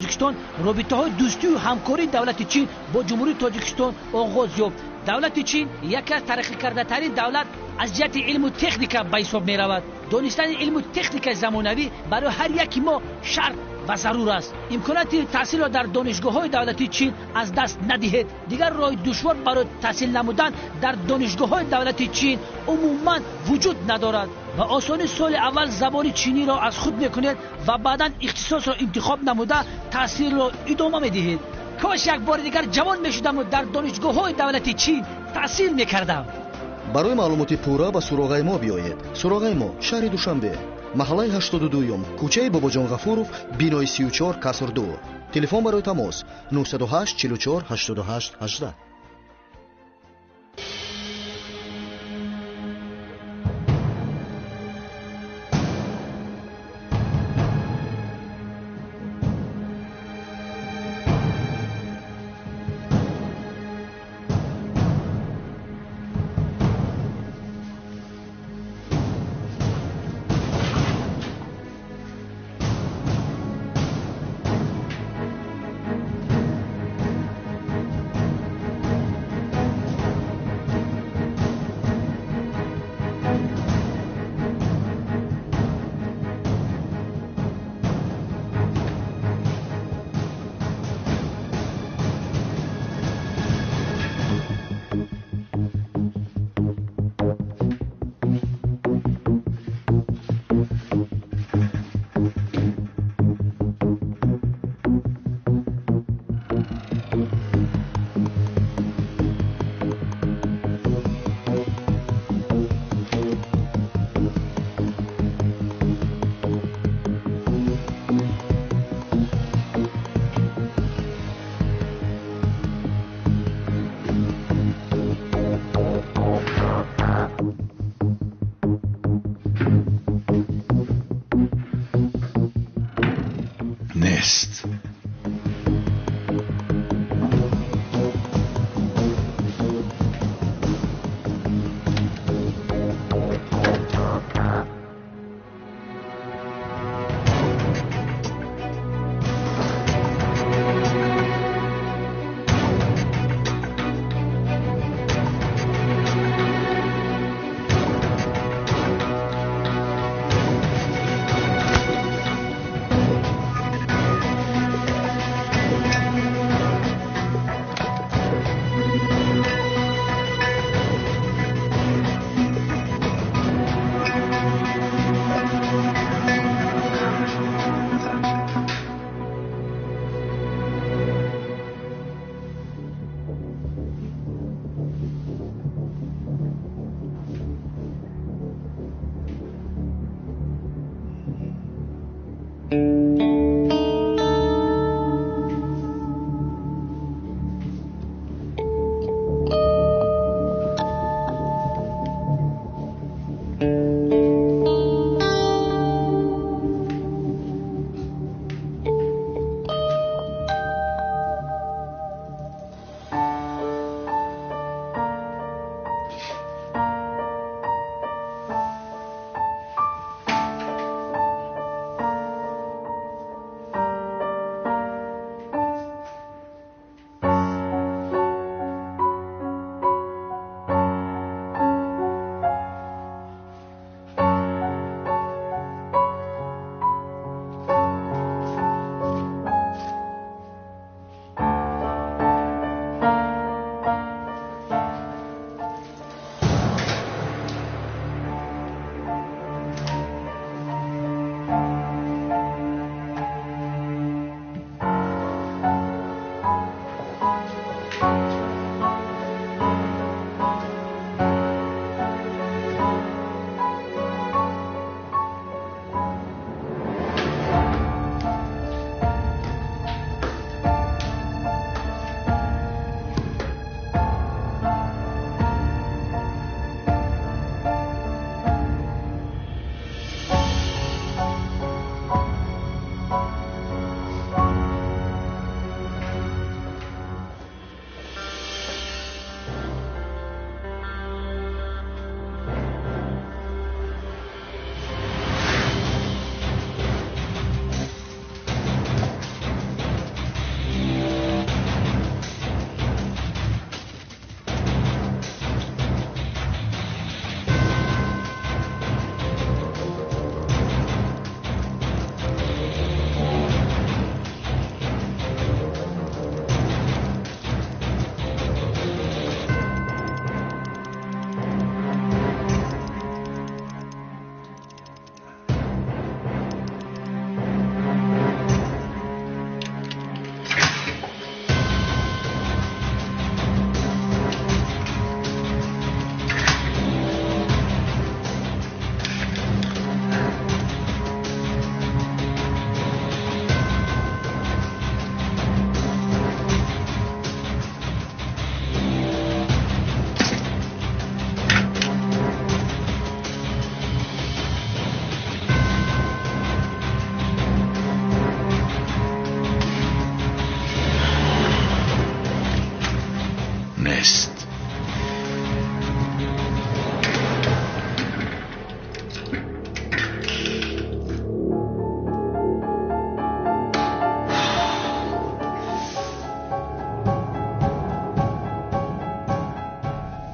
тоҷикистон робитаҳои дӯстию ҳамкории давлати чин бо ҷумҳурии тоҷикистон оғоз ёфт. давлати чин яке аз тараққикардатарин давлат аз ҷиҳати илму техника ба ҳисоб меравад. донистани илму техникаи замонавӣ барои ҳар яки мо шарт ва зарур аст. имконияти таҳсилро дар донишгоҳҳои давлати чин аз даст надиҳед. дигар роҳи душвор барои таҳсил намудан дар донишгоҳҳои давлати чин умуман вуҷуд надорад. ба осонӣ соли аввал забони чиниро аз худ мекунед ва баъдан ихтисосро интихоб намуда таҳсилро идома медиҳед. кош як бори дигар ҷавон мешудаму дар донишгоҳҳои давлати чин таҳсил мекардам. барои маълумоти пурра ба суроғаи мо биёед. суроғаи мо шаҳри душанбе, маҳаллаи 82, кӯчаи бобоҷон ғафуров, бинои 34 каср 2. телефон барои тамос 908 44 88 18.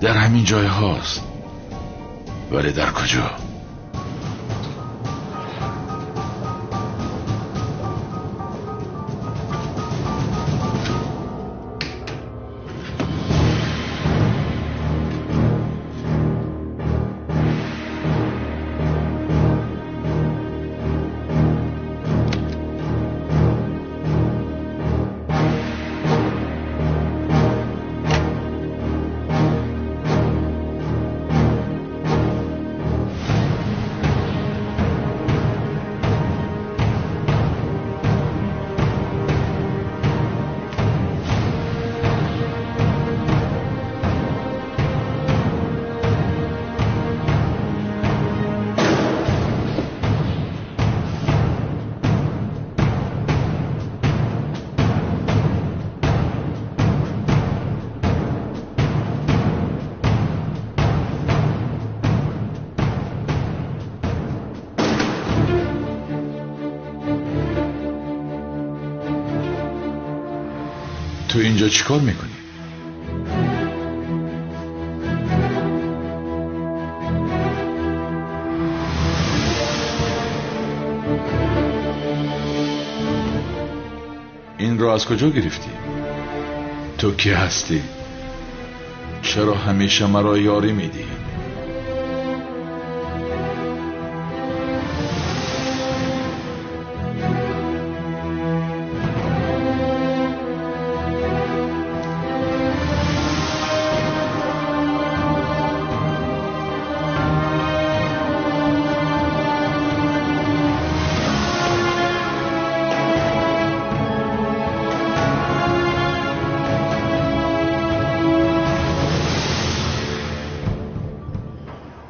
در همین جای هاست، ولی در کجا؟ تو اینجا چیکار میکنی؟ این رو از کجا گرفتی؟ تو کی هستی؟ چرا همیشه مرا یاری میدی؟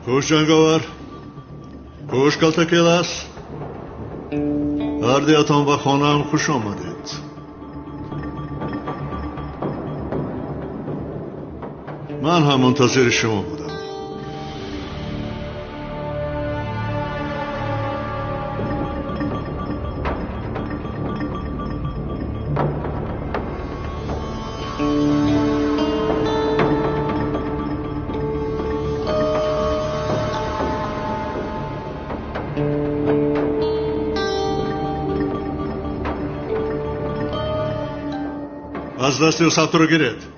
خوش جنگاور، خوش کلتکیلاس، اردیاتان و خانم خوش آمدید. من هم منتظر شما بودم. از دست یوسف رو گیرید.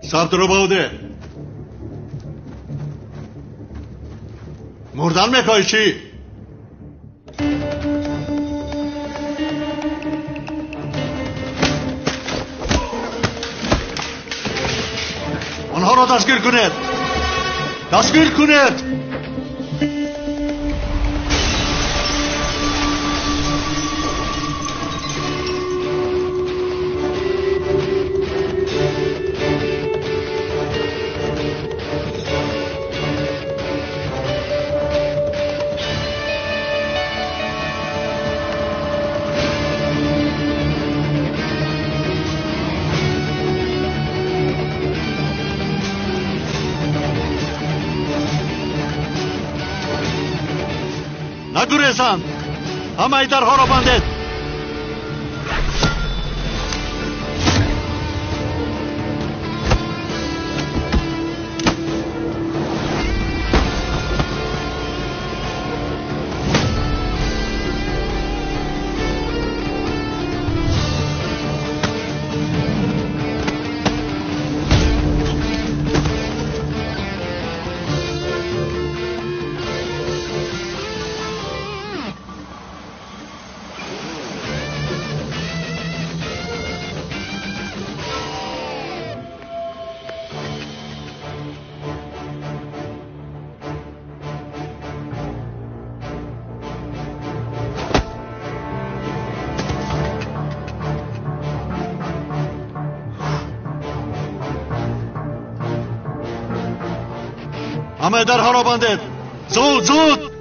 ثبت رو بوده. مردن میخوای چی؟ آنها را دستگیر کنید. دستگیر کنید. نگریزند. همه درها را بندید. همه درها را بندید. زود زود.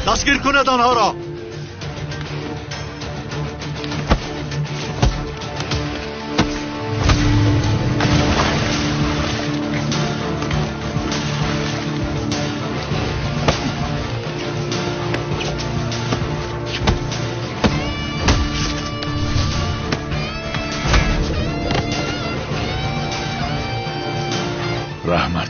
دستگیر کنید آنها را. رحمت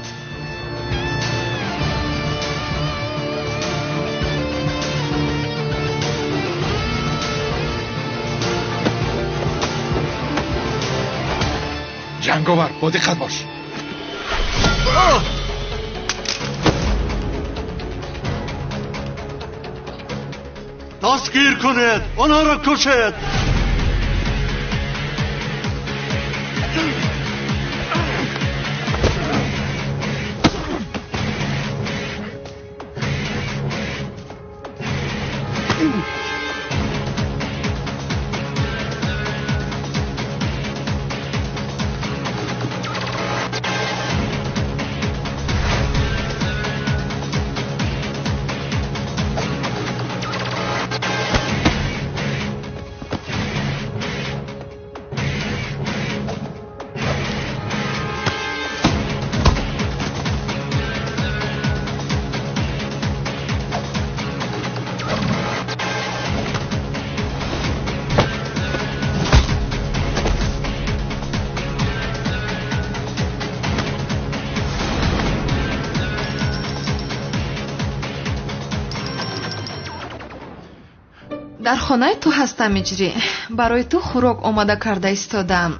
جنگاور با دقت باش. دستگیر کنید آنها را کشید. дар хонаи ту ҳастам иҷрӣ. барои ту хӯрок омода карда истодам.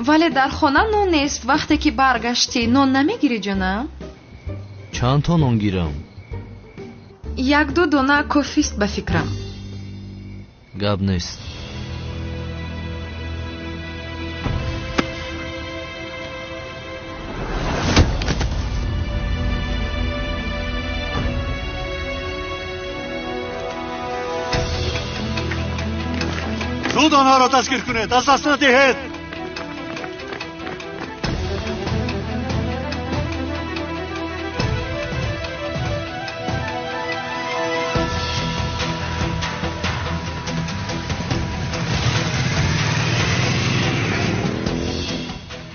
вале дар хона нон нест. вақте ки баргаштӣ нон намегирӣ ҷонам? чанд то нон гирам? 1-2 дона кофист ба фикрам. гап нест. زود آنها را دستگیر کنید. از دست ندهید.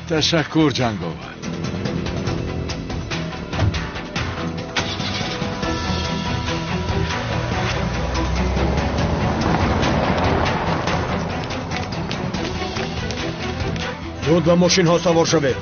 تشکر جنگاور. زود به ماشین ها سوار شوید.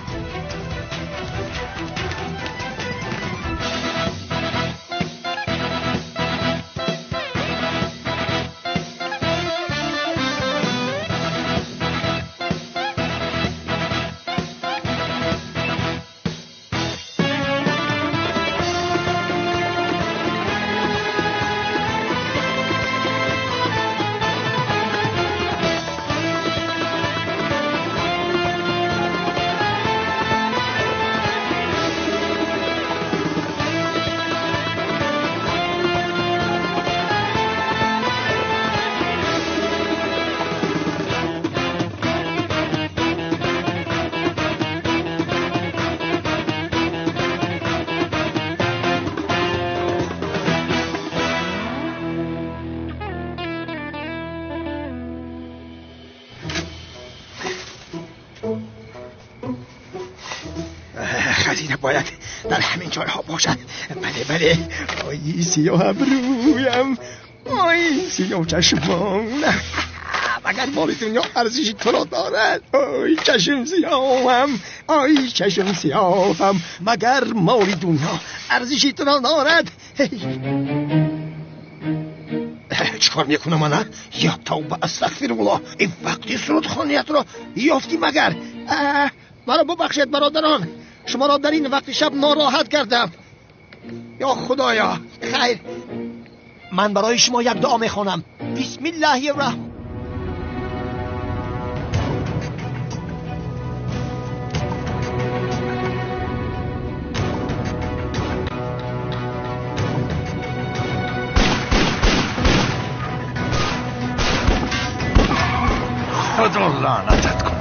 خزینه باید در همین جایها باشد. بله بله. آی سیاه ابرویم، آی سیاه چشمان، مگر مال دنیا ارزشی تو را دارد؟ آی چشم سیاهم، آی چشم سیاهم، مگر مال دنیا ارزشی تو را دارد؟ چکار میکنم انا؟ یا توبه استغفرالله، این وقتی سرودخانیت را یافتی مگر؟ مرا ببخشید برادران، شما را در این وقت شب ناراحت کردم. یا خدایا، خیر، من برای شما یک دعا میخوانم. بسم الله الرحمن. خدا لعنتت کنه.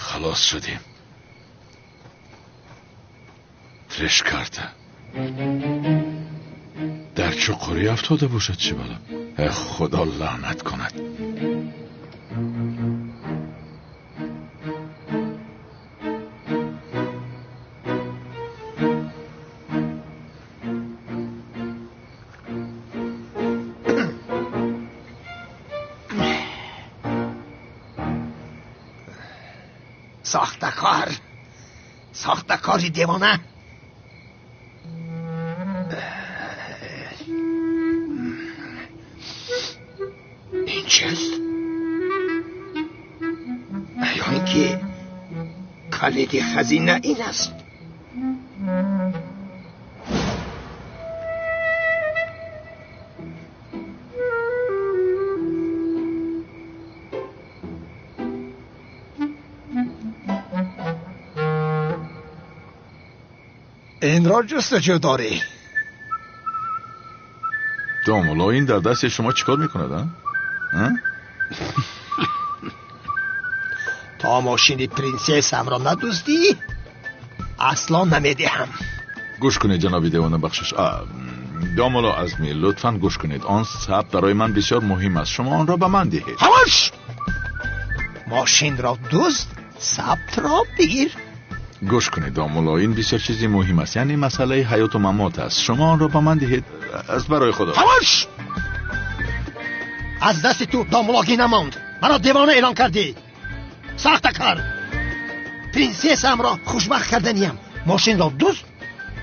خلاص شدیم. ترش کرده در چقوری افتاده باشد چی بلا. خدا لعنت کند. ساختکاری دیوانه. این چیست؟ یا اینکه کلید خزینه این است. این را جستجو داری؟ دامولا این در دست شما چیکار میکند؟ تا ماشین پرنسسم را ندزدی اصلا نمیدهم. گوش کنید جناب دیوانه بخشش. دامولا ازمی لطفاً گوش کنید. آن ثبت برای من بسیار مهم است. شما آن را به من دهید. خاموش! ماشین را دزد، ثبت را بگیر. گوش کنید دامولا، این بسیار چیزی مهم است. یعنی مسئله حیات و ممات است. شما آن را به من دهید از برای خدا. خاموش! از دست تو دامولاگی نماند. مرا دیوانه اعلام کردی. سخت کار. پرنسسم را خوشبخت کردنیم. ماشین را دزد،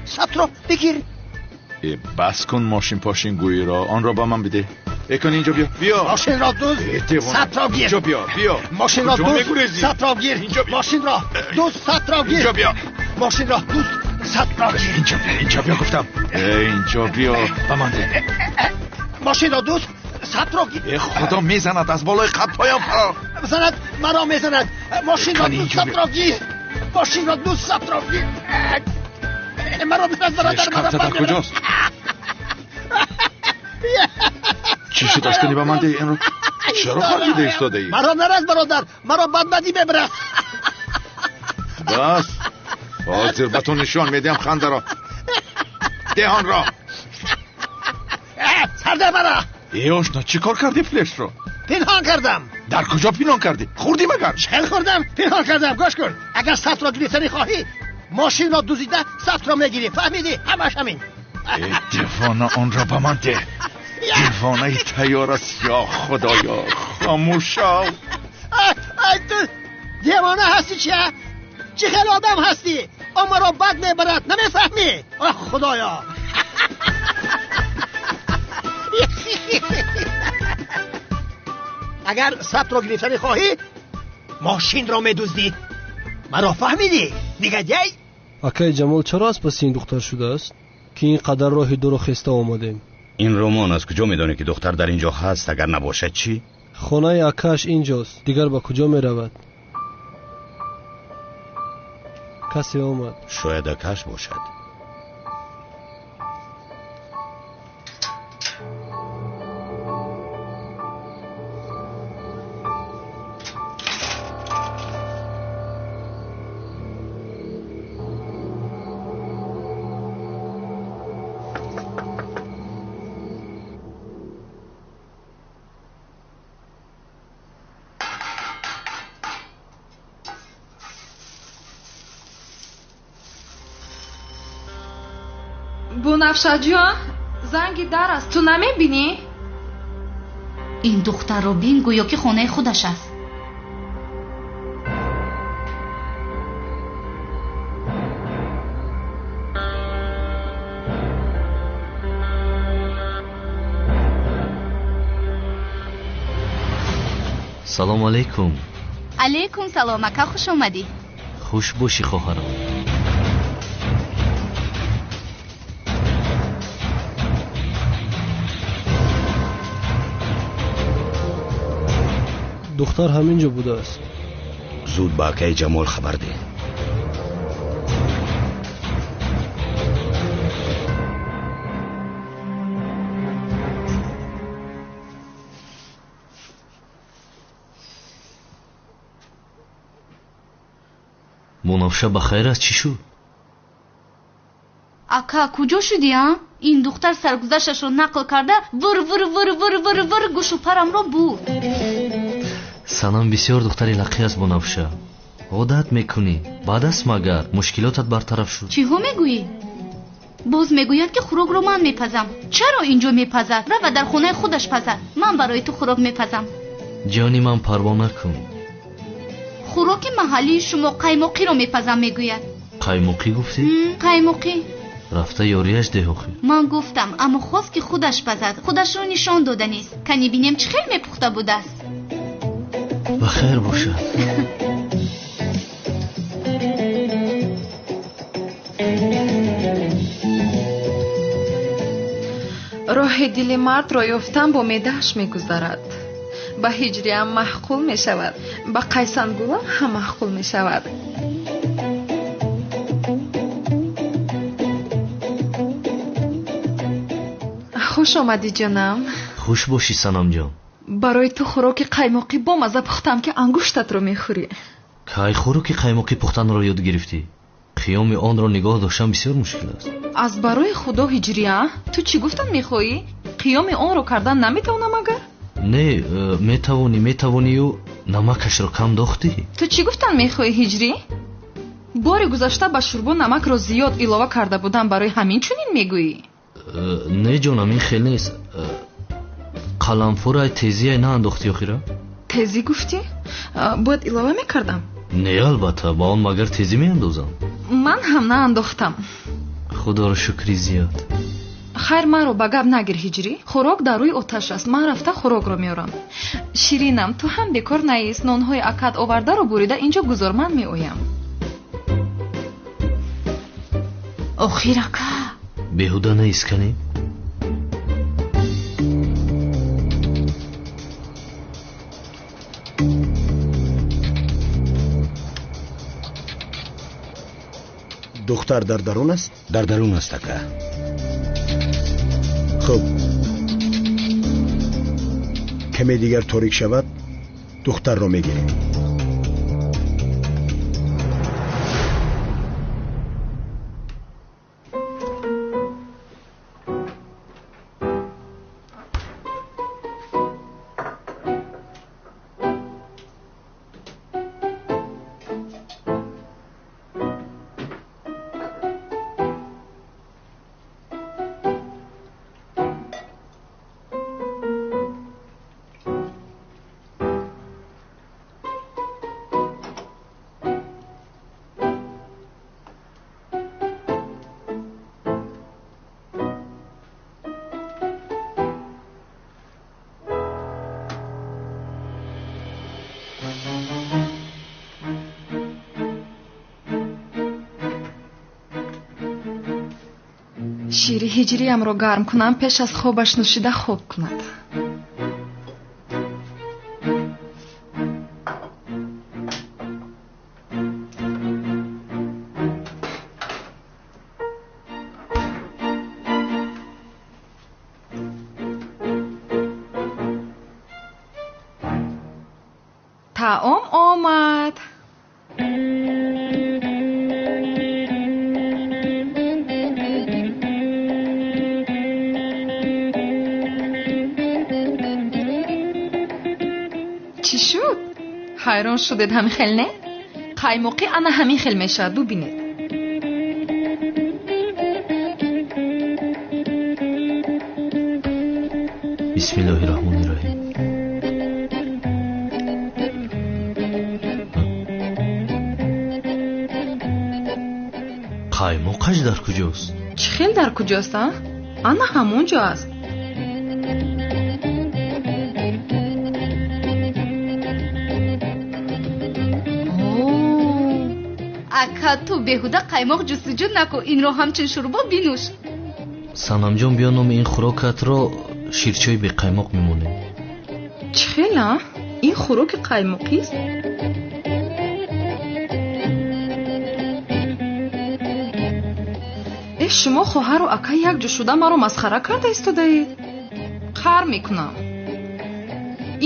ثبت را بگیر. بس کن ماشین پاشین گویی را. آن را به من بده. اکن اینجا بیا. ماشین را دزد، ثبت را گیر. اینجا بیا. ماشین را دزد، ثبت را گیر. ماشین را دزد، ثبت را گیر. اینجا بیا. ماشین را دزد، ثبت را گیر. اینجا بیا گفتم. اینجا بیا. به من ده. ماشین را دزد، ثبت را گیر. خدا میزند از بالای قد پایم فرا. بزند، مرا میزند. ماشین را دزد، ثبت را گیر. ماشین را دزد، ثبت را گیر. مرا بزند برادر. مرا در کجاست؟ چی شد از کنی به من ده این رو؟ چرا خواهیده ایستاده ای؟ مرا نرز برادر، مرا بدبدی ببره. بس حاضر به تو نشان میدیم خنده را. دهان را. سرده مرا. ای آشنا چی کار کردی فلش رو؟ پنهان کردم. در کجا پنهان کردی؟ خوردی مگر؟ چل خوردم، پنهان کردم. گوش کن، اگر ثبت را گرفتنی خواهی ماشین را دوزیده ثبت را میگیری. فهمیدی؟ همش همین. ای دیوانه آن را به من ده. دیوانه تیار است یا خدایا. خاموش شو. تو دیوانه هستی چیه؟ چه خیلی آدم هستی؟ اما را بد میبرد نمیفهمی؟ خدایا. اگر ثبت را گرفتنی خواهی ماشین را میدزدی. مرا فهمیدی؟ دیگه دی؟ اکای جمال چرا از پس این دختر شده است که این قدر راه دور خسته آمدیم؟ این رومان از کجا میدانی که دختر در اینجا هست؟ اگر نباشد چی؟ خانه اکاش اینجاست. دیگر با کجا می رود؟ کسی آمد. شاید اکاش باشد. بنفشه جان، زنگ در است. تو نمیبینی؟ این دختر رو بین گویا که خانه خودش است. سلام علیکم. علیکم سلام اکا، خوش اومدی. خوش باشی خواهرم. دختر همینجا بوده است. زود با اکای جمال خبر ده. бунавша ба хайр аст чӣ шуд? ака куҷо шудӣ а? ин духтар саргузашташро нақл карда вур вур вур вур вур вур гӯшу парамро бурд. санам бисёр духтари лақӣ аст бунавша. одат мекунӣ. баъд аст магар мушкилотат бартараф шуд. чиҳо мегӯӣ? боз мегӯяд ки хӯрокро ман мепазам. чаро инҷо мепазад? рава дар хонаи худаш пазад. ман барои ту хӯрок мепазам. ҷони ман парво накун. хӯроки маҳаллии шумо қаймоқиро мепазам мегӯяд. қаймоқӣ гуфтӣ? қаймоқӣ. рафта ёрияш деҳохӣ. ман гуфтам аммо хост ки худаш пазад. худашро нишон дода нест. кани бинем чӣ хел мепухта будааст. ба хайр бошад. роҳи дили мардро ёфтан бо меъдааш мегузарад. ба ҳиҷриам маҳқул мешавад, ба қайсангулам ҳам маҳқул мешавад. хуш омадӣ ҷонам. хуш бошӣ санамҷон. барои ту хӯроки қаймоқи бо мазза пухтам ки ангуштатро мехӯрӣ. кай хӯроки қаймоқи пухтанро ёд гирифтӣ? қиёми онро нигоҳ доштан бисёр мушкил аст. аз барои худо ҳиҷрия, ту чӣ гуфтан мехоҳӣ? қиёми онро кардан наметавонам агар? не, метавонию намакашро кам дохтӣ? ту чӣ гуфтан мехоҳӣ ҳиҷрӣ? бори гузашта ба шӯрбо намакро зиёд илова карда будам, барои ҳамин чунин мегӯӣ? не ҷонам, ин хел нест. қаламфурай тезияй наандохтӣ охира? тезӣ гуфтӣ? бояд илова мекардам? не албатта, ба он магар тезӣ меандозам. ман ҳам наандохтам. худоро шукри зиёд. хайр, маро ба гап нагир ҳиҷрӣ. хӯрок дар рӯи оташ аст. ман рафта хӯрокро меорам. ширинам, ту ҳам бекор наист. нонҳои акат овардаро бурида инҷо гузор, ман меоям. охир ака беҳуда наисканӣ? духтар дар дарун аст? дар дарун аст ака. хуб, каме дигар торик шавад, духтарро мегирем. шири ҳиҷриямро гарм кунам, пеш аз хобаш нӯшида хоб кунад. таом омад. چی شد؟ حیران شدید همین خیل نه؟ قایماقی انا همین خیل میشد، ببینید. بسم الله الرحمن الرحیم. قایماقش در کجاست؟ چی خیل در کجاست؟ انا همونجا است. ака ту беҳуда қаймоқ ҷустуҷӯ накун, инро ҳамчун шӯрбо бинӯш. санамҷон, биё номи ин хӯрокатро ширчои беқаймоқ мемонем. чӣ хела? ин хӯроки қаймоқист? шумо хоҳару ака якҷо шуда маро масхара карда истодаед. қар мекунам.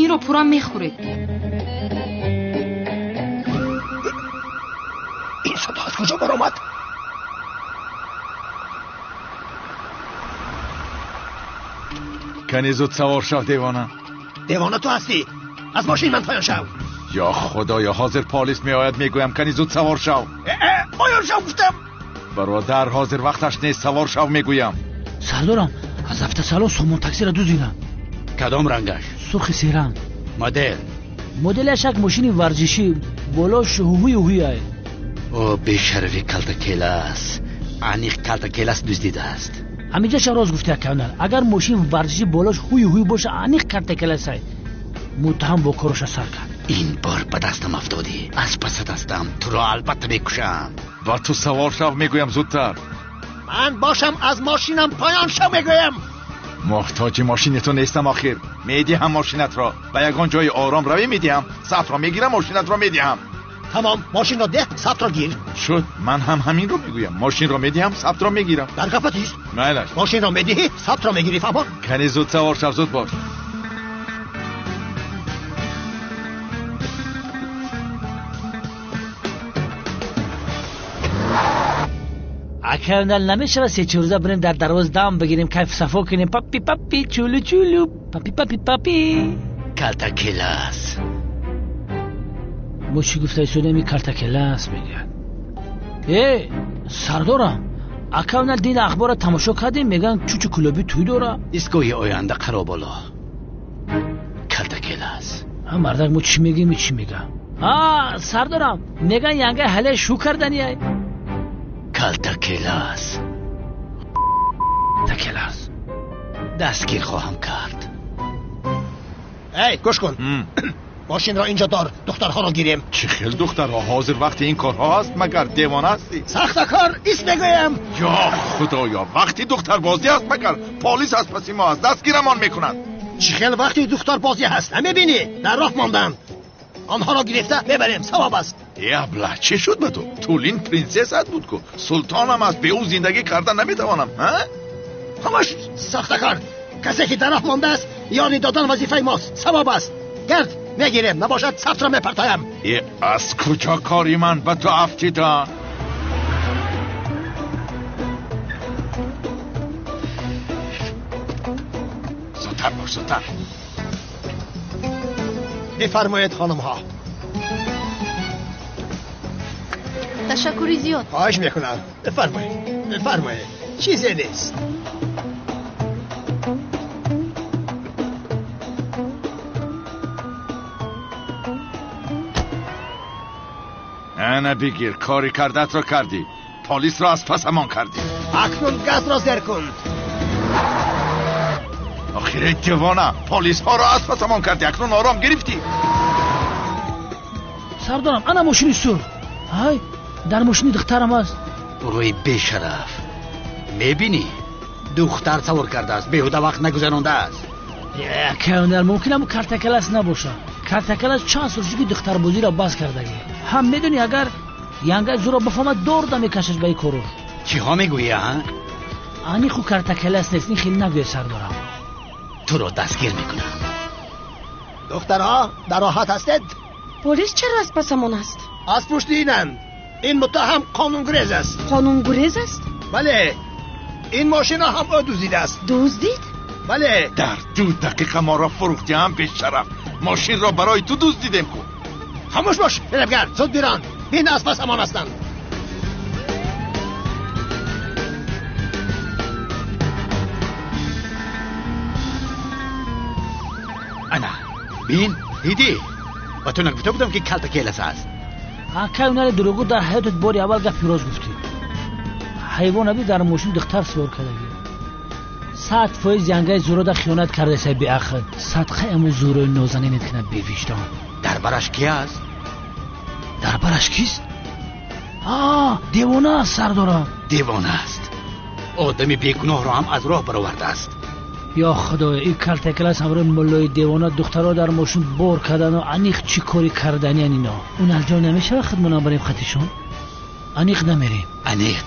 инро пурра мехӯред. این صدا از کجا برآمد؟ کنی زود سوار شو دیوانه. دیوانه تو هستی؟ از ماشین من پایان شو. یا خدایا حاضر پلیس می آید میگویم کنی زود سوار شو. پایان شو گفتم. برادر حاضر وقتش نیست سوار شو میگویم. سردارم از هفته سالان سامان تاکسی را دوزیدم. کدام رنگش؟ سرخ سیرم. مدلش یک ماشین ورزشی بالاش هوی ای. او بیشرفی کلتکیلاس. انیق کلتکیلاس دزدیده است. همینجا شراز گفته کانال اگر ماشین ورزشی بالاش هوی باشه انیق کلتکیلاس ای. متهم با کارش سر کرد. این بار به دستم افتادی. از پس دستم تو را البته میکشم. و تو سوار شو میگویم زودتر. من باشم از ماشینم پایان شو میگویم. محتاج ماشینتو نیستم آخر. میدیم ماشینت را به یگان جای آرام روی میدیم. ثبت را میگیرم ماشینت را میدیم. تمام ماشین را ده ثبت را گیر. شد من هم همین رو میگویم. ماشین را میدیم ثبت را میگیرم. در قفتی است. مالش ماشین را میدهی ثبت را میگیری فهمان. کنی زود سوار شو زود باش. اکرندل نمیشه و 3-4 روزه بریم در دروازه دم بگیریم کیف صفا کنیم. پاپی چولو پاپی کلتکیلاس. ما چی گفته شده می کلتکیلاس میگن. سردارم اکرندل دین اخبار تماشا کردیم میگن چوچو کلوبی توی داره. اسکوی آینده قرابالا. کلتکیلاس. مردک ما چی میگیم چی میگم. سردارم میگن ینگه حله شو کردنیه. کلتکیلاس دستگیر خواهم کرد. گوش کن. ماشین را اینجا دار دخترها را گیریم. چه خیل دخترها حاضر وقتی این کارها هست مگر دیوانه هستی؟ سخت کار ایست بگویم. یا خدایا وقتی دختر بازی هست مگر پلیس از پسی ما هست دستگیرمان میکنند. چه خیل وقتی دختر بازی هست نمیبینی در راه ماندن. آنها را گرفته ببریم ثواب است. یابلا چه شد به تو؟ تولین پرنسس بود کو سلطانم است به او زندگی کردن نمیتوانم. همش سخت کار. کسی که در راه مانده است یاری دادن وظیفه ماست. ثواب است. گرد میگیریم نباشد ثبت را میپرتایم. از کجا کاری من به تو افتیدم؟ زودتر باش زودتر. بفرمایید خانم ها. تشکری زیاد. خواهش میکنم. بفرمایید چیزی نیست. نه بگیر کاری کردت را کردی. پلیس را از پس امان کردی. اکنون گاز را زیر کن. آخیره دیوانه پلیس ها را از پس امان کردی. اکنون آرام گرفتی. سردارم انا ماشین سر. در ماشین دخترم است. روی بیشرف میبینی دختر سوار کرده است. بیهوده وقت نگذرانده است. کانال ممکنه مو کلتکیلاس نباشه. کلتکیلاس چند سالگی دختر بازی را باز کردگی. هم میدونی اگر ینگه زورا بفهمد دور میکشش به این کارو. چی ها میگویی آنی خو کلتکیلاس نیست. این خیلی نگوی سردارم. تو رو دستگیر میکنم. دخترها در راحت هستید؟ پلیس چرا از پسمان است؟ از پشت اینند. این متهم قانونگریز است. قانونگریز است؟ بله. این ماشین هم او دزدیده است. دزدید؟ بله. در 2 دقیقه ما را فروختی هم بیشرف. ماشین را برای تو دزدیدیم کو. خاموش باش بربگر زود بیران. این از پسمان هستند. انا بین دیدی و تو نگفته بودم که کلتکیلاس است. کانال دروغو در حیاتت باری اول گپ پیراز گفتی. حیوان در ماشین دختر سوار کرده. 100% ینگه زورا در خیانت کرده سه بی اخر. صدقه امو زورای نازنه میکنه بی وجدان. دربارش کی است؟ دربارش کیست؟ دیوانه است سردارم. دیوانه است. آدمی بیگناه را هم از راه برآورده است. یا خدای این کلتکیلاس همراه ملای دیوانه دخترها در ماشین بار کردن و انیق چی کاری کردنی اینا. اون الجا نمیشه وقت منا بریم خطیشون. انیق نمیریم. انیق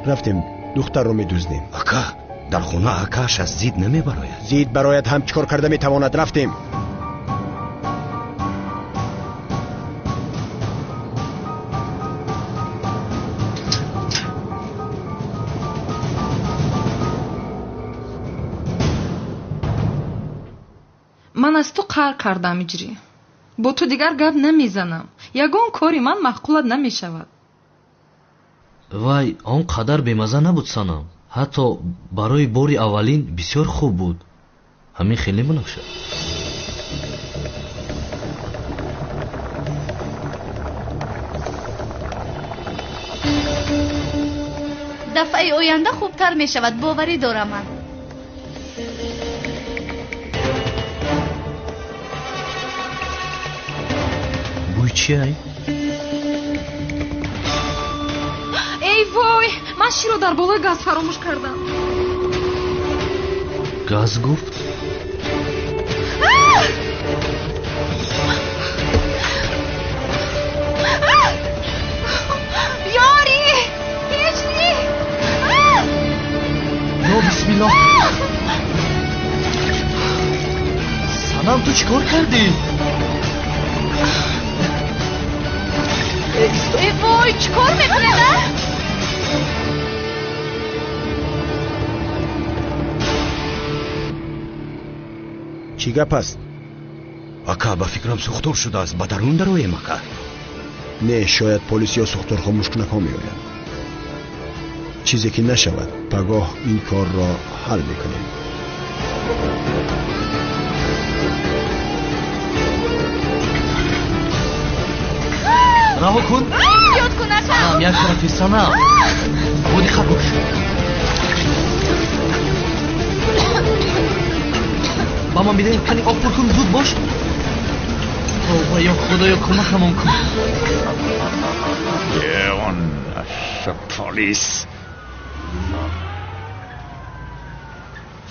رفتیم دختر رو میدوزدیم. آقا дар хона акаш аз зид намебарояд. زید برایت هم چیکار کرده میتواند؟ رفتیم. ман аз ту қаҳр кардам иҷрӣ. бо ту дигар гап намезанам. ягон кори ман маъқулат намешавад. вай он қадар бемаза набуд санам. ҳатто барои бори аввалин бисёр хуб буд. ҳамин хеле бунафша. дафъаи оянда хубтар мешавад, боварӣ дорам ман. бӯй чиай? эй вой, ман широ дар болои газ фаромӯш кардам. газ гуфт? ёри, ҳиҷри! ё бисмиллоҳ! санам, ту чӣ кор кардӣ? эй вой, чӣ кор мекунед? چی گپ است؟ ака ба фикрам сӯхтор шудааст. ба дарун дароем ака. نه شاید پلیس یا سوختارها مشکل میآیند. چیزی که نشود پگاه این کار را حل میکنیم. раҳо кун. ёд кун ака. санам, як тарафи санам. боди хабуш. ба ман бидаи кани об пур кун, зуд бош. ва ё худоё, кӯмакамон кун. اون پلیس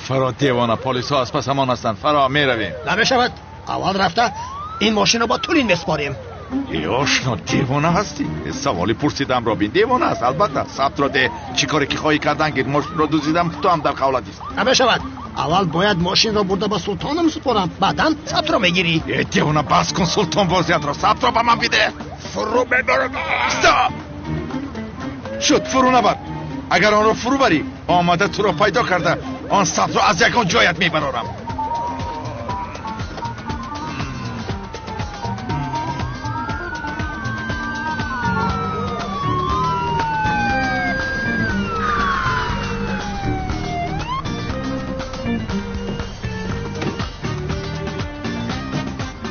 فرا دیوانه پلیس ها از پس همان هستند. فرا می رویم. نمیشود. اول رفته این ماشین رو با تورین میسپاریم. آشنا دیوانه هستی؟ سوالی پرسیدم رابین. دیوانه است البته. ثبت را ده. چی کاری که خواهی کردن گیر ماشین را دزدیدم تو هم در قولت است. نمیشود. اول باید ماشین را برده به سلطانم سپارم، بعداً ثبت را میگیری. دیوانه بس کن سلطان وضعیت را. ثبت را به من بده. فرو ببر. شد فرو نبر. اگر آن را فرو بری آمده تو را پیدا کرده آن ثبت را از یکان جایت میبرارم.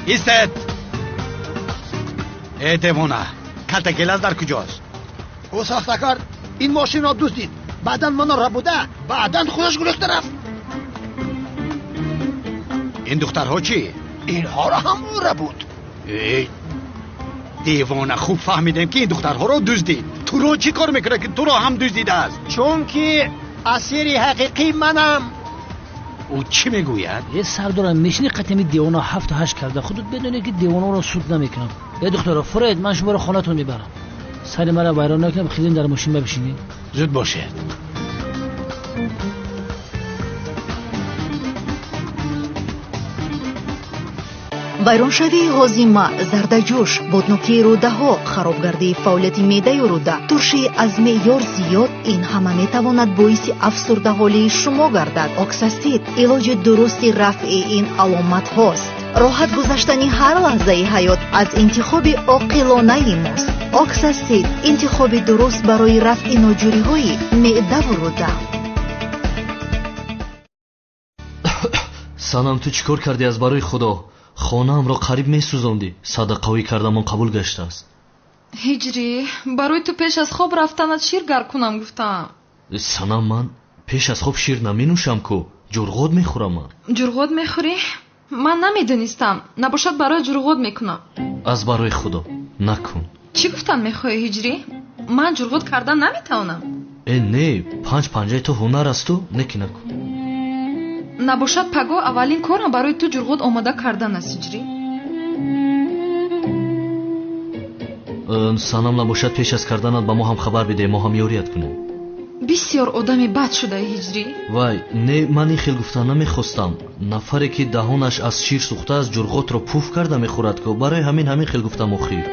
ایستد. ای دیوانه، کلت گلاس در کجاست؟ او ساختکار این ماشین را دزدید، بعداً منو را بوده، بعداً خودش گریخته رفت. این دخترها چی؟ اینها را هم او را بود. ای دیوانه، خوب فهمیدیم که این دخترها را دزدید. تو را چی کار میکنه که تو را هم دزدیده است؟ چون که اسیر حقیقی منم. او چی میگوید؟ یه سردارم میشینی قطعی دیوانا 7 تا 8 کرده. خودت بدونی که دیوانا رو سود نمیکنم. یه دختر فرید، من شما رو خونتون میبرم. سری مرا ویران نکنم. خیلین در ماشین بشینی. زود باشه. вайроншавии ҳозима, зардаҷӯш, боднокии рӯдаҳо, харобгардии фаъолияти меъдаи рӯда, туршии аз меъёр зиёд, ин ҳама метавонад боиси афсурдаҳолии шумо гардад. оксасид илоҷи дурусти рафъи ин аломатҳост. роҳат гузаштани ҳар лаҳзаи ҳаёт аз интихоби оқилонаи мост. оксасид интихоби дуруст барои рафъи ноҷуриҳои меъдаву рӯда. санам, ту чӣ кор кардӣ? аз барои худо хонаамро қариб месӯзондӣ. садақавӣ кардамон қабул гаштааст. ҳиҷрӣ, барои ту пеш аз хоб рафтанат шир гар кунам гуфтаам. санам, ман пеш аз хоб шир наменӯшам ку. ҷурғод мехӯрам. ман ҷурғод мехӯрӣ? ман намедонистам. набошад барои ҷурғод мекунам. аз барои худо накун. чӣ гуфтан мехоҳӣ ҳиҷрӣ? ман ҷурғод кардан наметавонам. не, 5-5 то ҳунар асту, неки накун. набошад паго аввалин корам барои ту ҷурғод омода кардан аст ҳиҷрӣ. санам, набошад пеш аз карданат ба мо ҳам хабар бидеҳ, мо ҳам ёрият кунем. бисёр одами бад шудаи ҳиҷрӣ? вай не ман ин хел гуфтан намехостам. нафаре ки даҳонаш аз шир сӯхтааст ҷурғотро пуф карда мехӯрад ку барои ҳамин хел гуфтам охир.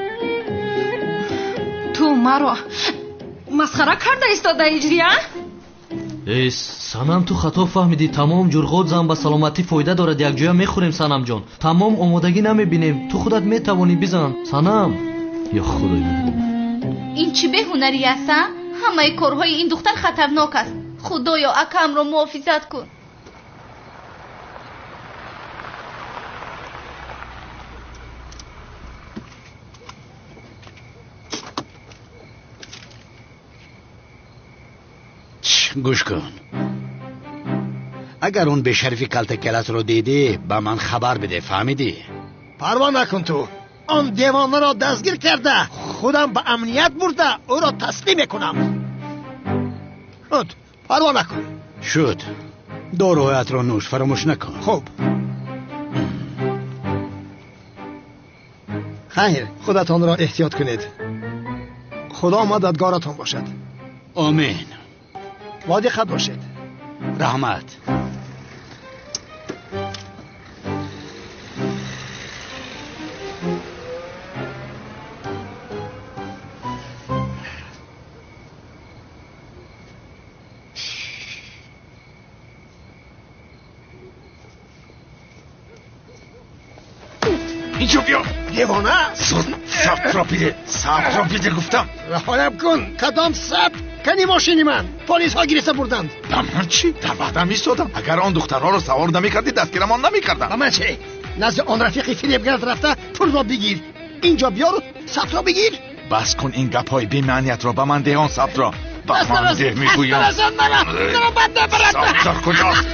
ту маро масхара карда истода ҳиҷрӣ а? санам ту хато фаҳмидӣ. тамом ҷурғот зан ба саломатӣ фоида дорад. якҷоя мехӯрем санамҷон. тамом омодагӣ намебинем. ту худат метавонӣ бизан санам. ё худои ин чӣ беҳунарӣ аст? ҳамаи корҳои ин духтар хатарнок аст. худоё акамро муҳофизат кун. گوش کن. اگر اون بشرفی کلتکلت رو دیدی به من خبر بده. فهمیدی؟ پروا نکن تو. آن دیوانه را دستگیر کرده خودم به امنیت برده او را تسلیم کنم. شد پروا نکن. شد داروهایت را نوش. فراموش نکن. خوب. خیر خودتان را احتیاط کنید. خدا مددگارتان باشد. آمین. با دقت باشید. رحمت. اینجا بیا. دیوانه؟ ثبت را بیده گفتم. رهایم کن. کدام ثبت؟ کنی ماشینی من. پلیس ها گرفته بردند. من چی؟ در وقتم ایستادم. اگر آن دخترها را سوار نمی‌کردی دستگیرمان نمی‌کردم. من چی؟ نزد آن رفیقی فریبگرد رفته پول را بگیر. اینجا بیار ثبت را بگیر. بس کن این گپ‌های بی‌معنیت را. به من ده آن ثبت را. به من ده میگویم. ثبت را کجاست؟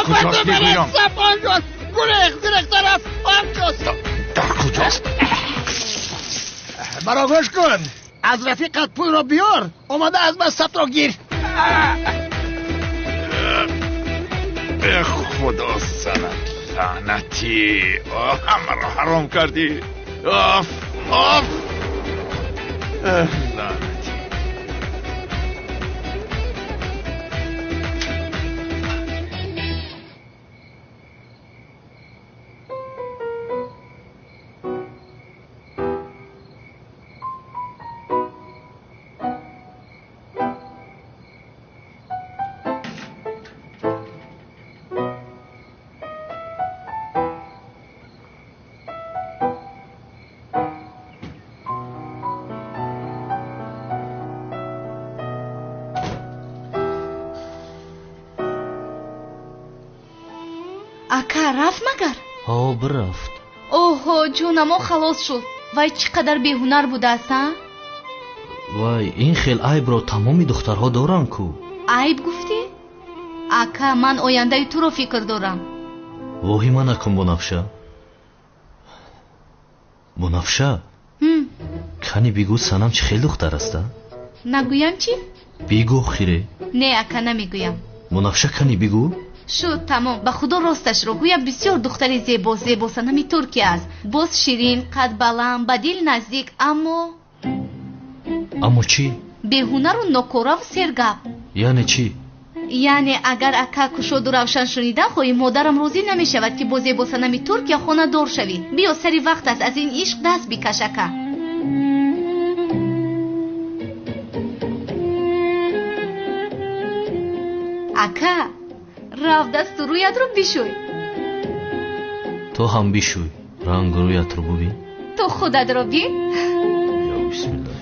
کجاست میگویم؟ گریخ طرف آنجاست. در کجاست؟ مرا گوش کن. از رفیقت پول را بیار. آمده از من ثبت را گیر. به خدا سنت لعنتی. همه را حرام کردی. آف لعنتی. ака рафт магар? брафт. оҳо ҷонамо халос шуд. вай чӣ қадар беҳунар будааст? вай ин хел айбро тамоми духтарҳо доранд ку. айб гуфтӣ? ака ман ояндаи туро фикр дорам. воҳима накун бунафша. кани бигӯ санам чӣ хел духтар аста? нагӯям чӣ? бигӯ хире. не ака намегӯям. бунафша кани бигӯ. шуд тамом. ба худо росташро гӯя бисёр духтари зебо санами туркия аст. боз ширин, қад баланд, ба дил наздик, аммо чӣ? беҳунару нокораву сергап. яъне чӣ? яъне агар ака кушоду равшан шунида хоҳӣ модарам розӣ намешавад ки бо зебосанами туркия хонадор шавӣ. биё сари вақт аст аз ин ишқ даст бикаш ака. ака рав дасту рӯятро бишӯй. то ҳам бишӯй. ранг рӯятро бубин. то худатро бин. бисмилла.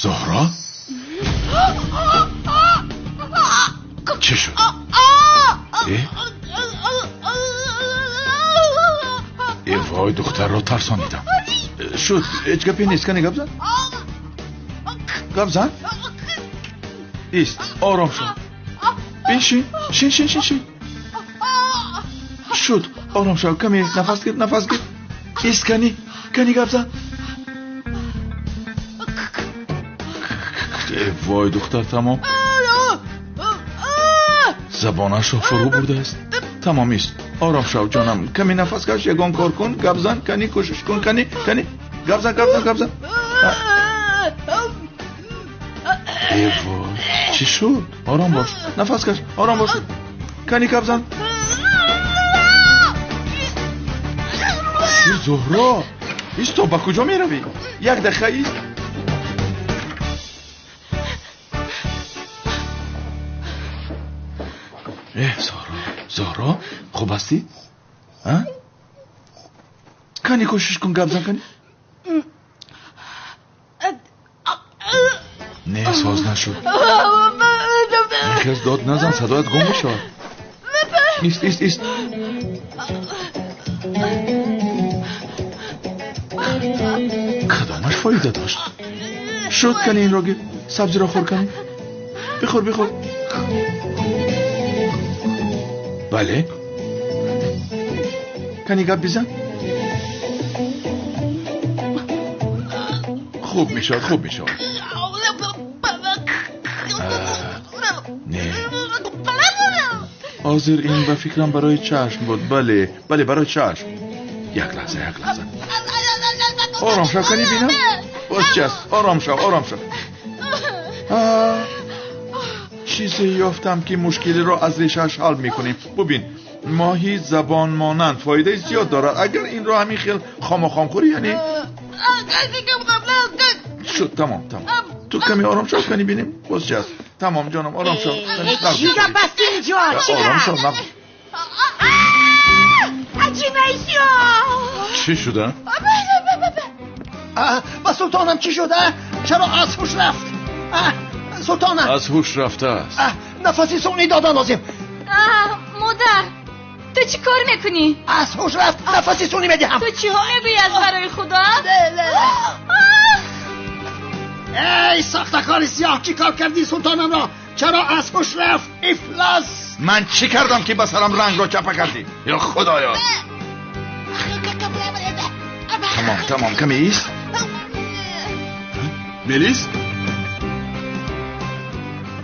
زهرا؟ چه شد؟ ای وای دختر را ترسانیدم. شد هیچ گپی نیست. کنی گپ زن؟ ایست آرام شد. بشین. شد آرام شو کمی نفس گیر ایست کنی گپ زن وای دختر تمام زبانش رو فرو برده است تمام است آرام شو جانم کمی نفس کش یگان کار کن گپ زن کنی کوشش کن کنی گپ زن ای وای چی شد آرام باش نفس کش آرام باش کنی گپ زن زهرا ایست تو با کجا می روی یک دقیقه ایست زهرا خوب هستی؟ کنی کوشش کن گپ زن کنی نه ساز نشد خیز داد نزن صدایت گم بشود ایست کدامش فایده داشت شد کنی این را گیر سبزی را خور کنی بخور بله کنی گپ بزن خوب میشد نه حاضر این به فکرم برای چشم بود بله برای چشم یک لحظه آرام شو کنی بینم باز چست آرام شو چیزی یافتم که مشکلی را از ریشش حل میکنیم ببین ماهی زبان مانند فایده زیاد دارد اگر این را همین خیل خام خوری یعنی شد تمام تو کمی آرام شو کنی بینیم باز چست تمام جانم آرام شو چی گپ است اینجا آرام شو چی شده؟ با سلطانم چی شده؟ چرا از هوش رفت؟ سلطانم از هوش رفته است نفسی سونی دادن لازم مادر تو چی کار میکنی؟ از هوش رفت نفسی سونی میدهم تو چی ها میگویی از برای خدا؟ ای ساختکار سیاه چی کار کردی سلطانم را؟ چرا از هوش رفت؟ افلاس من چی کردم که بسرم رنگ را چپه کردی؟ یا خدایا تمام کمی ایست بلیست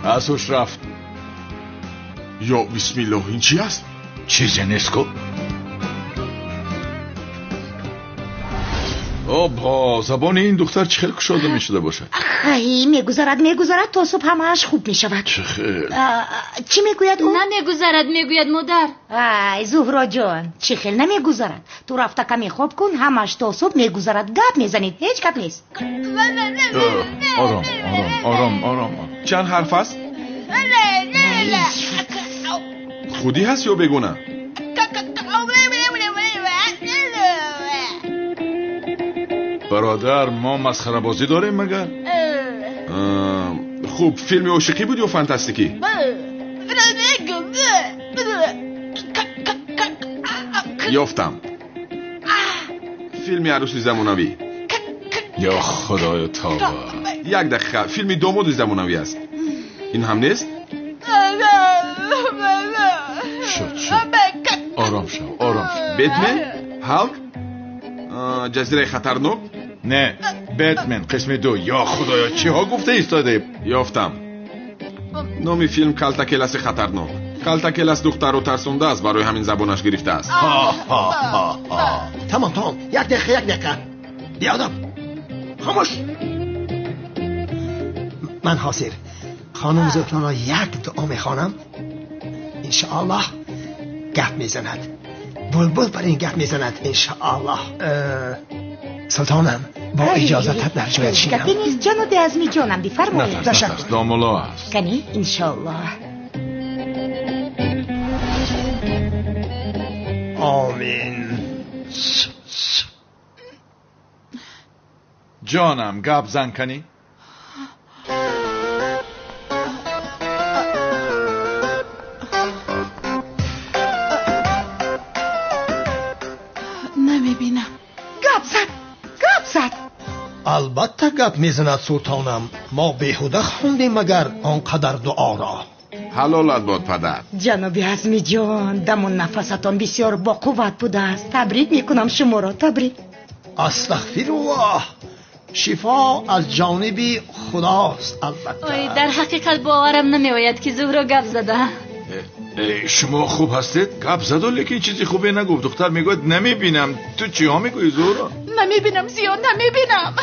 از هوش رفت یا بسم الله این چی است؟ چیزی نیست که با زبان این دختر چه خیلی کشاده می شده باشه خیلی میگذارد تا صبح همهاش خوب می شود چه خیلی چی میگوید او؟ نمیگذارد میگوید مادر زهرا جان چی خیلی نمیگذارد تو رفته کمی خوب کن همش تا صبح میگذارد گپ میزنید هیچ گپ نیست آرام چند حرف است؟ خودی هست یا بگونه؟ برادر ما مسخره بازی داریم مگر؟ خوب فیلم عاشقی بود یا فانتاستیکی؟ یافتم فیلم عروسی زمانوی یا خدای تابا یک دقیقه فیلم داماد زمانوی است این هم نیست؟ شد آرام شو بتمن؟ هالک؟ جزیره خطرناک؟ نه بتمن قسم 2 یا خدایا چی ها گفته ایستاده یافتم نامی فیلم کلتکلس خطرناک کلتکلس دختر رو ترسونده است برای همین زبانش گرفته است تمام یک دقیقه بیادم خاموش من حاضر خانم زهرا را یک دعا میخوانم انشاءالله گپ میزند بلبل بر این گپ میزند انشاءالله سلطانم با اجازتت در جایت شینم گپی نیست جان و دزمی جانم بفرمایید نفس داملا است کنی انشاءالله آمین جانم گپ زن کنی نمیبینم گپ زد البته گپ میزند سلطانم ما بیهوده خوندیم مگر آنقدر دعا را حلالت باد پدر. جناب عزمی جان، دمون نفستان بسیار با قوت بوده است. تبریک میکنم شما را. تبریک. استغفرالله. شفا از جانب خداست البته. آی در حقیقت باورم نمیآید که زهرا گپ زده. شما خوب هستید؟ گپ زد لیکن چیزی خوبی نگفت. دختر میگوید نمیبینم. تو چی ها میگویی زهرا؟ نمیبینم زیاد نمیبینم.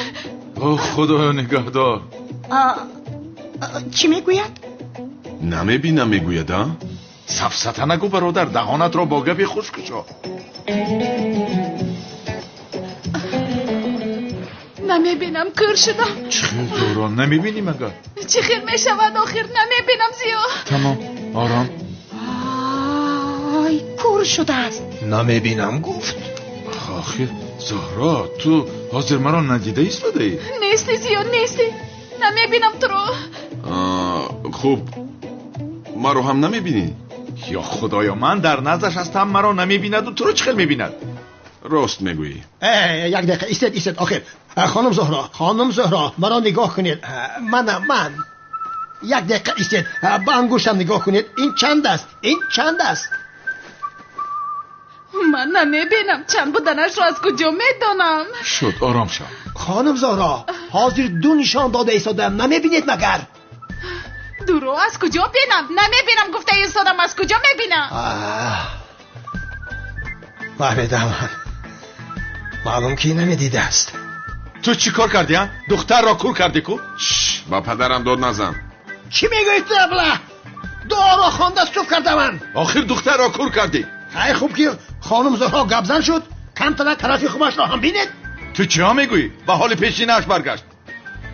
اوه خدایا نگهدار. چی میگوید؟ نمیبینم میگوید ها؟ سفسطه نگو برادر، دهانت را با گپی خشک کشا. نمیبینم، کور شدم. چخیر زهرا نمیبینی مگر؟ چخیر میشود آخر؟ نمیبینم زیاد. تمام آرام. آی کور شده است. نمیبینم گفت. آخر زهرا تو حاضر مرا ندیده ایستاده ای؟ نیستی زیاد نیستی. نمیبینم تو رو. خوب مرا هم نمیبینی؟ یا خدایا من در نزدش هستم مرا نمیبیند و تو رو چخیل میبیند؟ راست میگویی. یک دقیقه ایستید. آخر خانم زهرا مرا نگاه کنید. من یک دقیقه ایستید. با انگشتم نگاه کنید. این چند است؟ من نمیبینم. چند بودنش رو از کجا میدانم؟ شد آرام شو. خانم زهرا حاضر 2 نشان داده ایستادم. نمیبینید مگر؟ دورو از کجا بینم؟ نمیبینم گفته ایستادم. از کجا میبینم؟ فهمیدم. معلوم که نمیدیده است. تو چی کار کردی ها؟ دختر را کور کردی کو؟ با پدرم داد نزن. چی میگوید تو ابله؟ دعا را خوانده است چوف کرده من. آخر دختر را کور کردی. خیلی خوب که خانم زهرا گبزن شد. کمتر طرفی خوبش را هم بینید. تو چی ها میگویی؟ به حال پیشینش برگشت.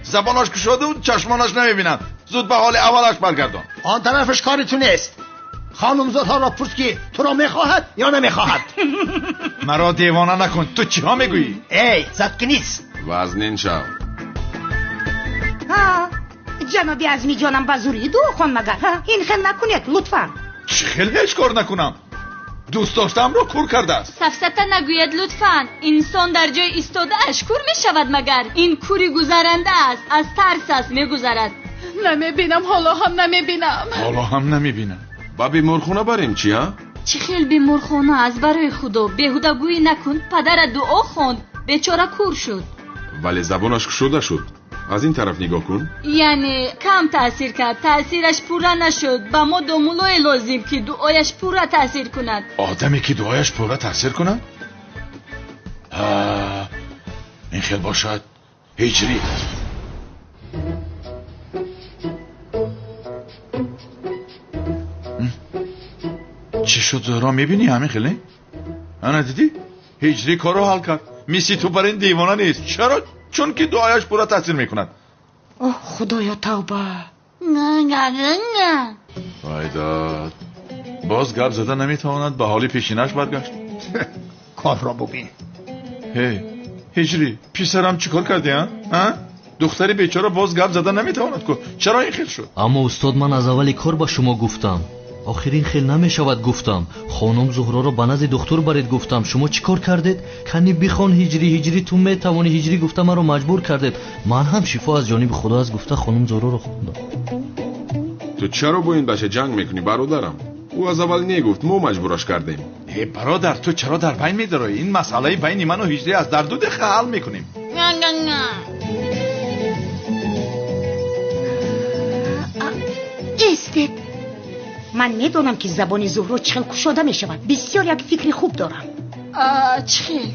زبانش کشاده و چشمانش نمیبینند. زود به حال اولش برگردان. آن طرفش کاری تو نیست. خانم زهرا را پرس که تو را میخواهد یا نمیخواهد. مرا دیوانه نکن. تو چی ها میگویی؟ ای زد که نیست. وزنین شو. جناب عزمی جانم بزوری دو خون مگر. این خیل نکنید لطفا. چی خیل هیچ کار نکنم. دوست داشتم را کور کرده است. سفسطه نگوید لطفا. انسان در جای ایستاده اش کور می شود مگر؟ این کوری گذرنده است. از ترس است میگذرد. نمیبینم. حالا هم نمیبینم. با بیمارخونه بریم چی ها؟ چی خیل بیمارخونه از برای خدا. بیهوده گویی نکن. پدر دعا خوند. بیچاره کور شد. ولی زبانش کشوده شد. از این طرف نگاه کن. یعنی کم تاثیر کرد. تاثیرش پورا نشد. با ما دومولای لازم که دعایش پورا تاثیر کند. آدمی که دعایش پورا تاثیر کند؟ این خیل باشد هجری. چی شد زهرا میبینی همین خیلی؟ انا دیدی؟ هجری کارو حل کرد. میسی تو بر این دیوانه نیست. چرا؟ چون که دعایش پورا تاثیر میکند. اوه خدایا توبه. وایداد باز گپ زده نمیتواند به حالی پیشینش برگشت. کار را ببین. هی هجری پسرم چیکار کردی ها؟ دختری بیچاره باز گپ زده نمیتواند کو. چرا این خیل شد؟ اما استاد من از اولی کار با شما گفتم. آخرین خیل نمیشود گفتم. خانم زهرا رو به نزد دکتر برید گفتم. شما چیکار کردید؟ کنی بخوان هجری تو میتوانی هجری گفته من رو مجبور کردید. من هم شفا از جانب خدا از گفته خانم زهرا رو خوندم. تو چرا با این بچه جنگ میکنی برادرم؟ او از اول نگفت ما مجبورش کردیم. ای برادر تو چرا در بین میداری؟ این مسئله بین من و هجری از در دو دقیقه حل میکنیم. نه استید. من میدونم که زبان زهرا چخیل کشاده میشود. بسیار یک فکر خوب دارم. چخیل؟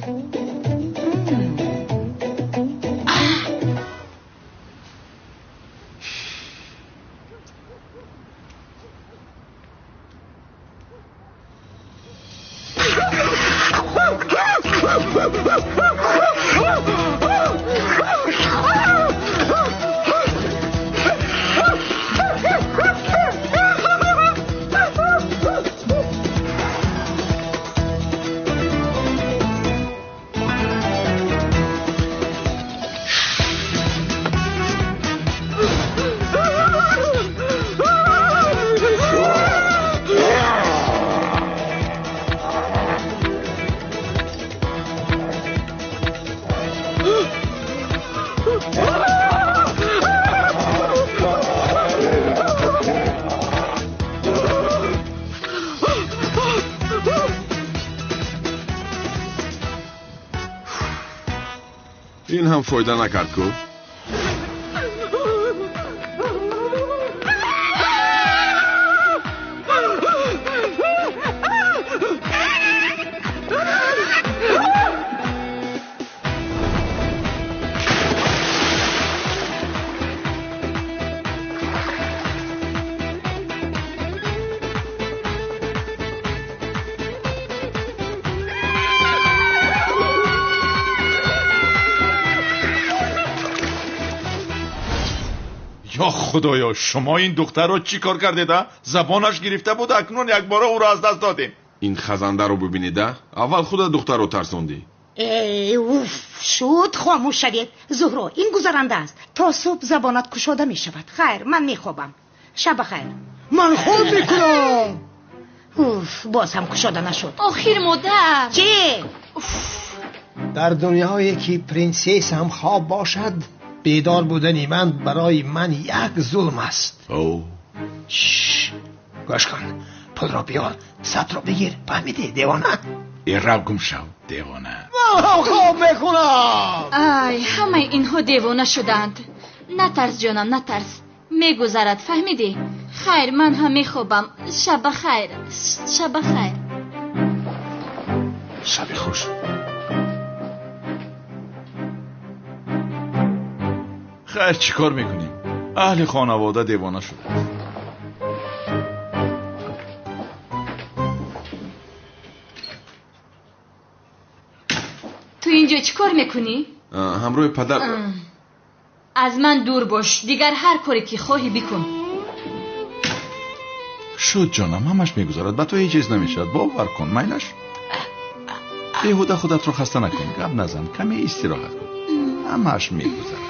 این هم فایده نکرد کو. یا خدایا شما این دختر رو چی کار کردید؟ زبانش گرفته بود اکنون یک بار او را از دست دادیم. این خزنده رو ببینید. اول خود دختر رو ترسوندی. اوف شد خاموش شوید. زهرا این گذرنده است تا صبح زبانت کشاده می شود. خیر من می خوابم. شب خیر. من خواب میکنم. اوف باز هم کشاده نشد. آخر مادر چی؟ در دنیایی که پرنسس هم خواب باشد بیدار بودنی من برای من یک ظلم است. شش گوش کن. پول را بیار سط را بگیر. فهمیدی دیوانه؟ این رو گم شو دیوانه. من هم خواب میکنم. ای همه اینها دیوانه شدند. نترس جانم نترس. میگذرد فهمیدی؟ خیر من هم میخوابم. شب خیر. شب خیر. شب خوش. خیر چی کار میکنیم؟ اهل خانواده دیوانه شده. تو اینجا چی کار میکنی؟ همراه پدر. از من دور باش. دیگر هر کاری که خواهی بکن. شد جانم همش میگذارد. با تو هیچ چیز نمیشد. باور کن میلش. بیهوده خودت رو خسته نکن. گپ نزن. کمی استراحت کن. همش میگذارد.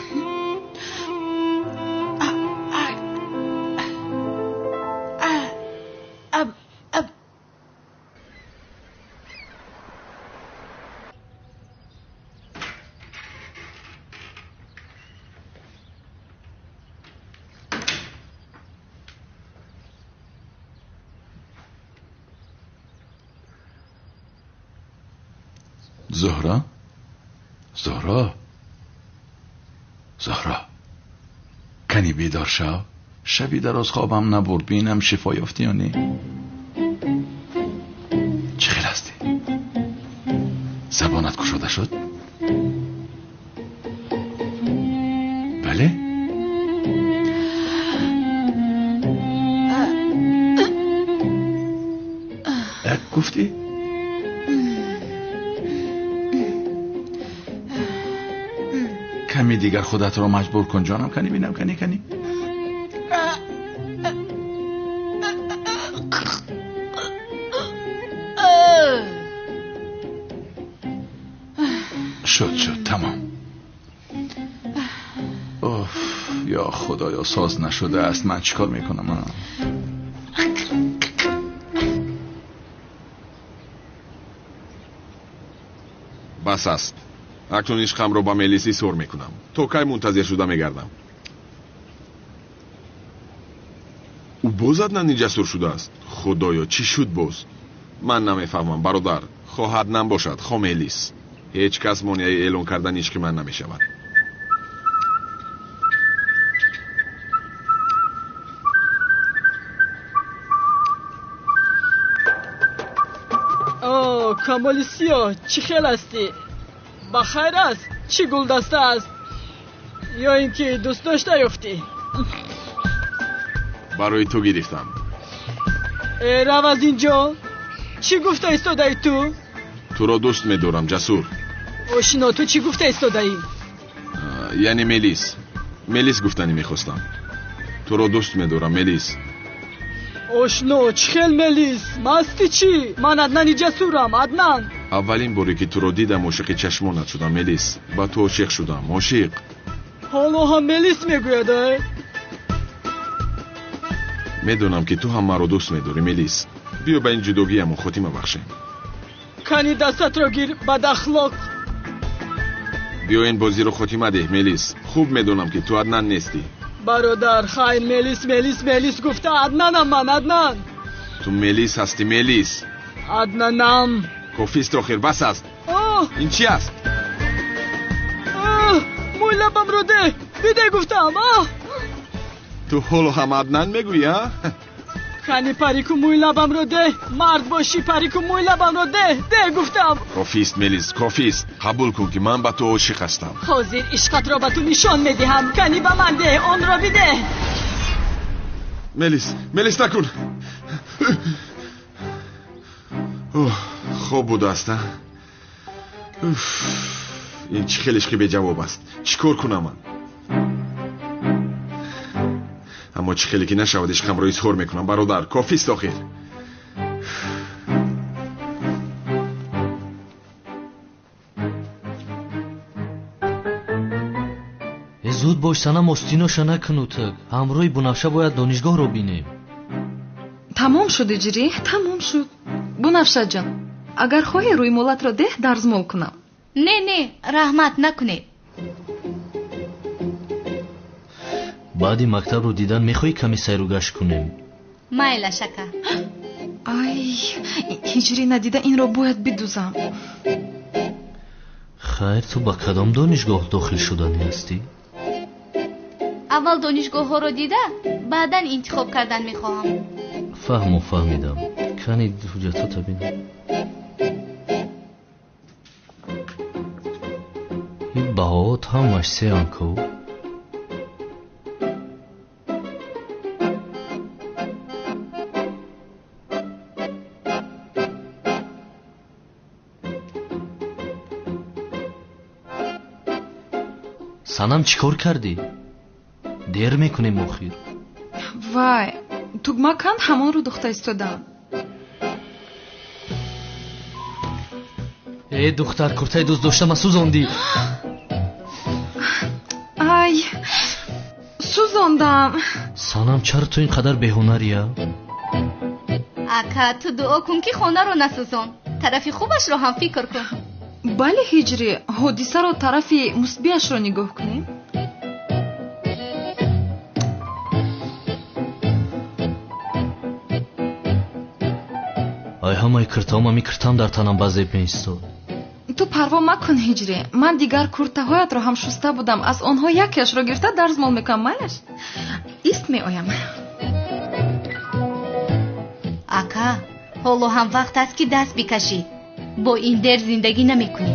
زهرا زهرا زهرا کنی بیدار شو. شبی دراز خوابم نبرد. بینم شفا یافتی یا نه؟ چه خیل هستی؟ زبانت کشاده شد؟ بله؟ گفتی؟ کمی دیگر خودت رو مجبور کن جانم. کنی بینم کنی شد تمام. اوف یا خدایا ساز نشده است. من چیکار میکنم؟ بس است. اکنون عشقم رو با ملیسی سر میکنم. تو کی منتظر شده میگردم. او بازت ننی جسور شده است. خدایا چی شد باز؟ من نمیفهمم برادر. خواهد نم باشد خامیلیس. هیچ کس مانعی اعلان کردن عشق من نمیشود. کامالیسیا چی خیل هستی؟ بخیر است؟ چی گلدسته است؟ یا اینکه دوست داشته یافتی؟ برای تو گرفتم. رو از اینجا چی گفته ایستاده ای تو؟ تو را دوست می‌دارم جسور. آشنا تو چی گفته ایستاده ای؟ یعنی ملیس گفتنی میخواستم. تو را دوست می‌دارم ملیس. آشنا چی خیل ملیس؟ مستی چی؟ من عدنانی جسورم عدنان. اولین باری که تو را دیدم عاشق چشمانت شدم ملیس. با تو عاشق شدم عاشق. حالا هم ملیس میگوید؟ میدونم که تو هم مرا دوست میداری ملیس. بیا به این جدوگی همون خاتمه بخشیم. کنی دستت را گیر بد اخلاق. بیا این بازی رو خاتمه ده ملیس. خوب میدونم که تو عدنان نیستی. برادر خیر ملیس گفته عدنانم من عدنان. تو ملیس هستی ملیس. عدنانم. کافیست آخر بس است. این چی است؟ موی لبم رو ده. بیده گفتم. تو حالو هم عدنان میگویی ها؟ خانی پری کو موی لبم رو ده. مرد باشی پری کو موی لبم رو ده گفتم. کافیست ملیس کافیست. قبول کن که من با تو عاشق هستم. حاضر عشقت را به تو نشان میدهم. خانی به من ده آن را بیده. ملیس نکن. خوب بود است. این چه خیلی عشقی به جواب است. چیکار کنم من؟ اما چه خیلی که نشود عشقم را اظهار میکنم برادر. کافیست آخر. زود باش санам остиноша накунутак. ҳамроҳи бунафша бояд донишгоҳро бинем. тамом шуд иҷрӣ, тамом шуд. бунафшаҷон, агар хоҳӣ рӯи молатро деҳ дарзмол кунам. не раҳмат накунед. баъди мактабро дидан мехоҳӣ каме сайру гашт кунем? майла шака. ай, иҷрӣ надида инро бояд бидузам. хайр, ту ба кадом донишгоҳ дохил шудани ҳастӣ? аввал донишгоҳҳоро дида баъдан интихоб кардан мехоҳам. фаҳмидам. кани ҳуҷҷатота бинам. ин баҳоот ҳамаш сеан ку? санам чӣ кор кардӣ? дер мекунем охир. вай, тугма канд ҳамонро духта истодам. духтар, куртаи дӯст доштама сӯзондӣ. ай, сӯзондам. санам, чаро ту ин қадар беҳунария? ака, ту дуо кун ки хонаро насӯзон. тарафи хубашро ҳам фикр кун. бале ҳиҷрӣ, ҳодисаро тарафи мусбиашро нигоҳ кунем. ай ҳамаи куртаҳома микуртам дар танам ба зеб меистод. ту парво макун ҳиҷрӣ. ман дигар куртаҳоятро ҳам шуста будам. аз онҳо якеашро гирифта дарзмол мекунам. майлаш ист меоям. ака, ҳоло ҳам вақт аст ки даст бикашӣ. бо ин дер зиндагӣ намекунӣ.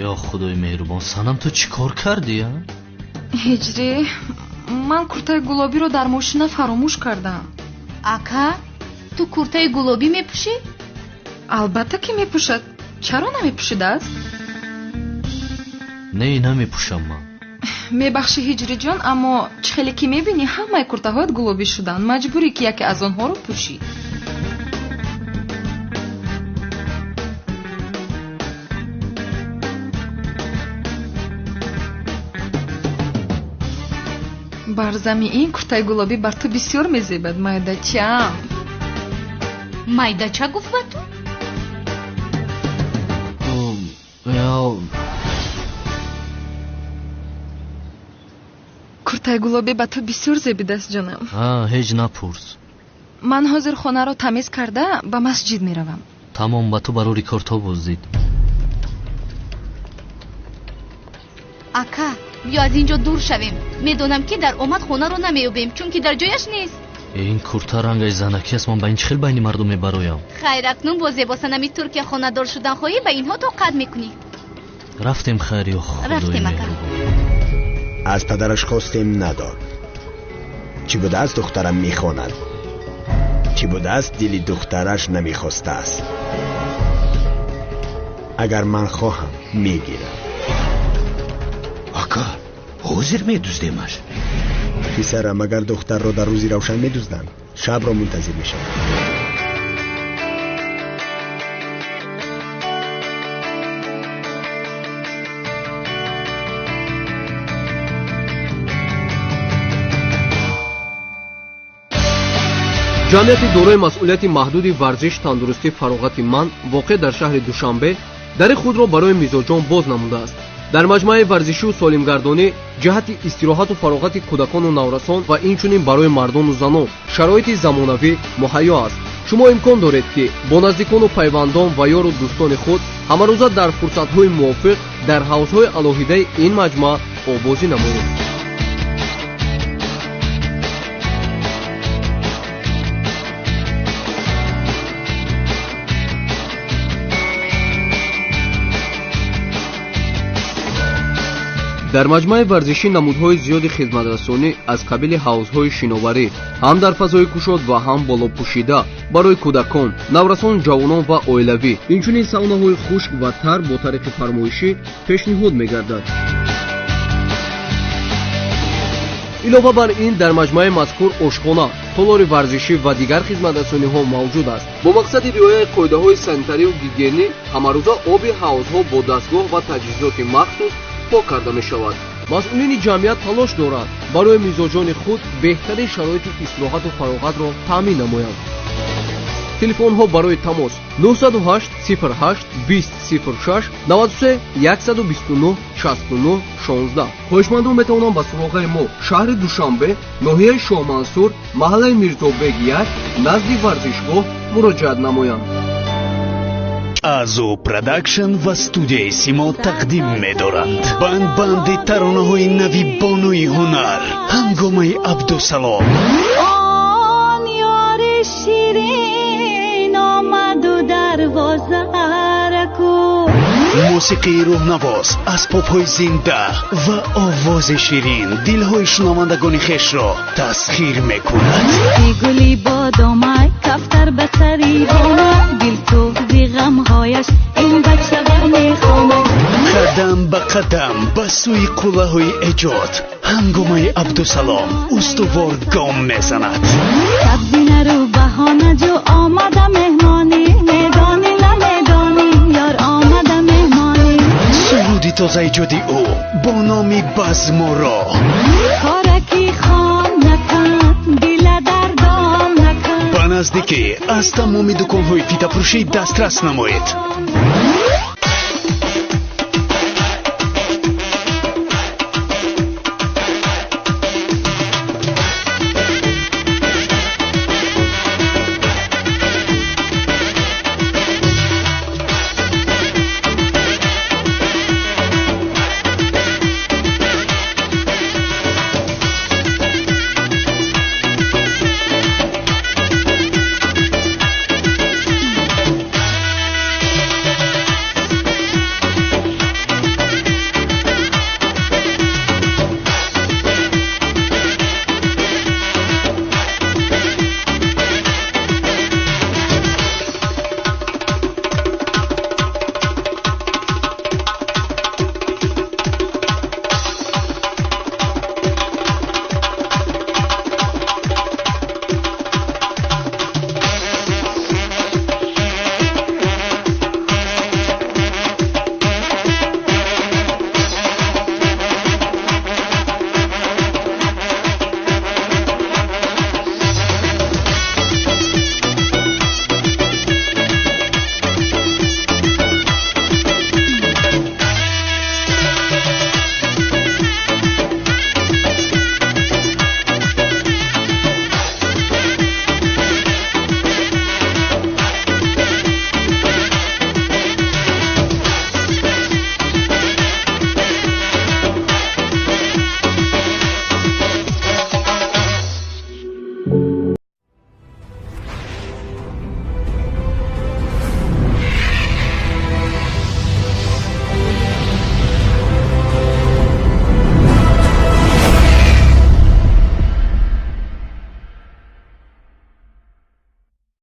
ё худои меҳрубон, санам, ту чӣ кор кардӣ? ҳиҷрӣ, ман куртаи гулобиро дар мошина фаромӯш кардам. ака, ту куртаи гулобӣ мепӯшӣ? албатта ки мепӯшад. чаро намепӯшидааст? не, намепӯшам ман. мебахшӣ ҳиҷриҷон, аммо чӣ хеле ки мебинӣ ҳамаи куртаҳоят гулобӣ шуданд. маҷбурӣ ки яке аз онҳоро пӯшӣ. бар зами ин куртаи гулобӣ бар ту бисёр мезебад, майдачам. майдача гуфт ба ту? куртаи гулобӣ ба ту бисёр зебидааст, ҷонам. ҳеҷ напурс. ман ҳозир хонаро тамиз карда ба масҷид меравам. тамом, ба ту барори кортҳо боздид. ака, биё аз ин ҷо дур шавем. медонам ки дар омад хонаро намеёбем, чунки дар ҷояш нест. ин курта рангаи занакӣ аст. ман ба ин чӣ хел байни мардум мебароям? хайр, акнун бо зебосанами туркия хонадор шудан хоҳӣ ба инҳо тоқат мекунӣ. рафтем. хайр, ё худои меҳрубон. از پدرش خواستیم نداد. چی بوده است دخترم میخواند، چی بوده است دل دخترش نمیخواسته است. اگر من خواهم میگیرم. آقا حاضر میدوزدیمش. پسرم اگر دختر را در روزی روشن میدوزدن شب را منتظر میشم. ҷамъияти дорои масъулияти маҳдуди варзиш, тандурустӣ, фароғати ман воқеъ дар шаҳри душанбе дари худро барои мизоҷон боз намудааст. дар маҷмаи варзишу солимгардонӣ ҷиҳати истироҳату фароғати кӯдакону наврасон ва инчунин барои мардону занон шароити замонавӣ муҳайё аст. шумо имкон доред ки бо наздикону пайвандон ва ёру дӯстони худ ҳамарӯза дар фурсатҳои мувофиқ дар ҳавзҳои алоҳидаи ин маҷмаъ овозӣ намоед. дар маҷмаи варзишӣ намудҳои зиёди хизматрасонӣ аз қабили ҳавзҳои шиноварӣ ҳам дар фазои кушод ва ҳам болопӯшида барои кӯдакон, наврасон, ҷавонон ва оилавӣ, инчунин саунаҳои хушк ва тар бо тариқи фармоишӣ пешниҳод мегардад. илова бар ин дар маҷмаи мазкур ошхона, толори варзишӣ ва дигар хизматрасониҳо мавҷуд аст. бо мақсади риояи қоидаҳои санитарию гигиенӣ ҳамарӯза оби ҳавзҳо бо дастгоҳ ва таҷҳизоти махсус пок карда мешавад. масъулини ҷамъият талош доранд барои мизоҷони худ беҳтарин шароити истироҳату фароғатро таъмин намоянд. телефонҳо барои тамос 908 08 20 06 93 129 69 16. хоҳишмандон метавонанд ба суроғаи мо шаҳри душанбе, ноҳияи шоҳмансур, маҳаллаи мирзобек 1 назди варзишгоҳ муроҷиат намоянд. азу продакшн ва студияи симо тақдим медоранд банди таронаҳои нави бонуи ҳунар ҳангомаи абдусалом. он ёри ширин омаду дарвозаро ку мусиқии рӯҳнавоз, асбобҳои зинда ва овози ширин дилҳои шунавандагони хешро тасхир мекунад. гули бодомай кафтар ба сари бонад дилсӯзи ғамҳояш ин бачавар мехонад. қадам ба қадам ба сӯи қуллаҳои эҷод ҳангомаи абдусалом устувор гом мезанад. сабзи нарӯ баҳона ҷӯ омада меҳмонӣ медонӣ намедонӣ ёр омада меҳмонӣ. суруди тоза эҷоди ӯ бо номи базморо кораки хон накан дила дардон накан. ба наздикӣ аз тамоми дуконҳои фитафурӯшӣ дастрас намоед.